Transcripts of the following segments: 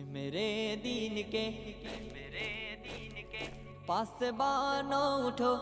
میرے دین کے پاسبانوں اٹھو،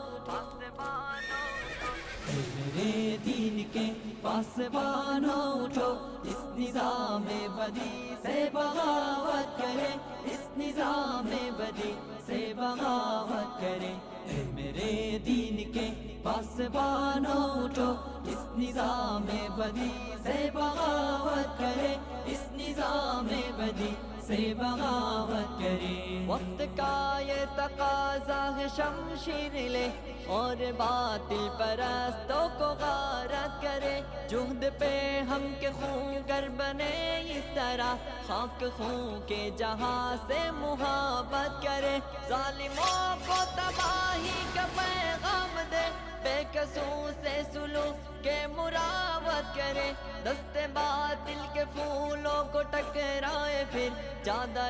میرے دین کے پاسبانوں اٹھو، اس نظام بدی سے بغاوت کرے، اس نظام بدی سے بغاوت کرے۔ اے میرے دین کے پاسبانوں اٹھو، اس نظام بدی سے بغاوت کرے، اس نظام بدی سے بغاوت کرے۔ وقت کا یہ تقاضا ہے شمشیر لے اور باطل پرستوں کو غارت کرے۔ جہد پہ ہم کے خون گر بنے اس طرح، خاک خون کے جہاں سے محبت کرے۔ ظالموں کو تباہی کا پیغام دے، بے قصوں سے سلوک کے مراوت کرے۔ دست باطل کے پھولوں کو ٹکرائے، پھر جادہ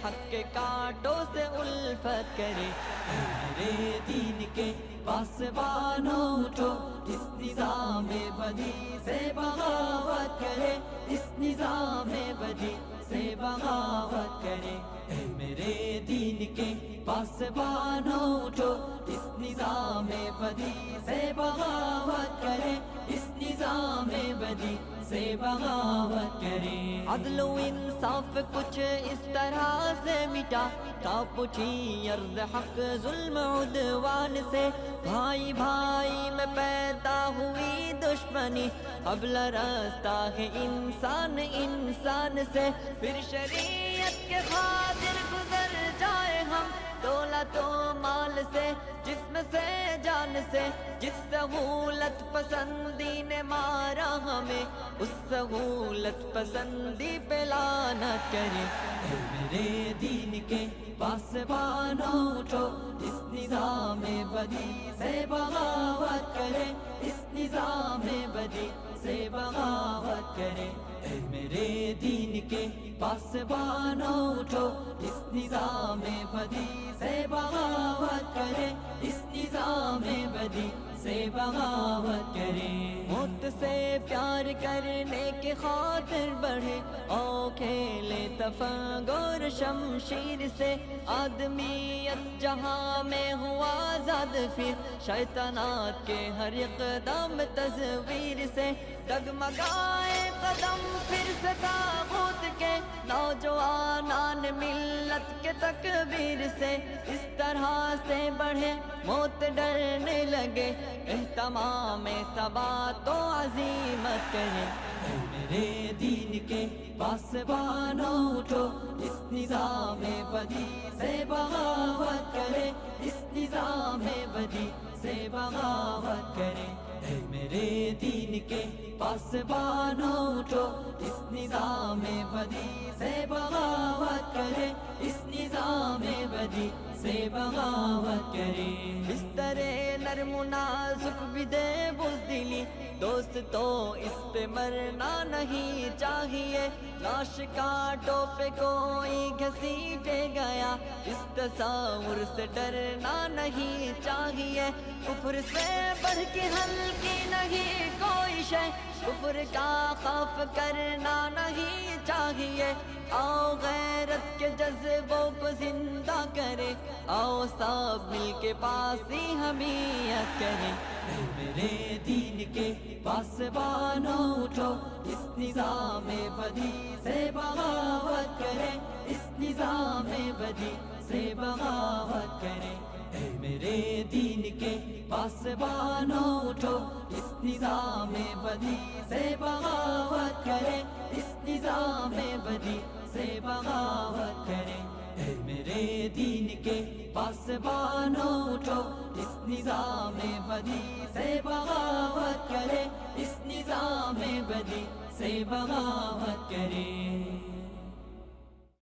حق کے کانٹوں سے الفت کرے۔ میرے دین کے پاسبانوں اٹھو، اس نظام بدی سے بغاوت کرے، اس نظام بدی سے بغاوت کرے۔ اے میرے دین کے پاسبانوں اٹھو، اس نظام بدی سے بغاوت کرے، اس نظام بدی سے بغاوت کرے۔ عدل و انصاف کچھ اس طرح سے مٹا، کانپ اٹھی ارض حق ظلم عدوان سے۔ بھائی بھائی میں پیدا ہوئی دشمنی، اب لرزتا ہے انسان انسان سے۔ پھر شریعت کے خاطر گزر جائے ہم دولت و مال سے، جسم سے جان سے۔ جس سہولت پسندی نے مارا ہمیں، اس سہولت پسندی پہ لعنت کرے۔ اے میرے دین کے پاسبانوں اٹھو، اس نظام بدی سے بغاوت کرے، اس نظام بدی سے بغاوت کرے۔ اے میرے دین کے پاسبانوں اٹھو، اس نظام بدی سے بغاوت کرے، اس نظام بدی سے بغاوت کرے۔ موت سے پیار کرنے کی خاطر بڑھے، او کھیلے تفنگر شمشیر سے۔ آدمیت جہاں میں ہوا آزاد، پھر شیطانات کے ہر اقدام تصویر سے۔ ڈگمگائے قدم پھر سے طاغوت کے، نوجوانان ملت کے تکبیر سے۔ اس طرح سے بڑھے موت ڈرنے لگے، اہتمام ثبات و عزیمت کرے۔ اے میرے دین کے پاسبانوں اٹھو، اس نظام بدی سے بغاوت کرے، اس نظام بدی سے بغاوت کرے۔ اے میرے دین کے پاسبانوں اٹھو، اس نظام بدی سے بغاوت کرے، اس نظام بدی سے بغاوت کرے۔ بستر نرم و نازک بھی دے بزدلی، دوست تو اس پہ مرنا نہیں چاہیے۔ لاش کانٹوں پہ کوئی گھسیٹے گیا، اس تصور سے ڈرنا نہیں چاہیے۔ کفر سے بڑھ کے ہلکی نہیں کوئی شے، کفر کا خوف کرنا نہیں چاہیے۔ آؤ غیرت کے جذبوں کو زندہ کرے، آؤ سب مل کے پاس ہی حمیت کرے۔ اے میرے دین کے پاسبانوں اٹھو، اس نظام بدی سے بغاوت کرے، اس نظام بدی سے بغاوت کرے۔ اے میرے دین کے پاسبانوں اٹھو، اس نظام بدی سے بغاوت کرے، اس نظام بدی سے بغاوت کرے۔ اے میرے دین کے پاسبانوں اٹھو، اس نظام بدی سے بغاوت کرے، اس نظام بدی سے بغاوت کرے۔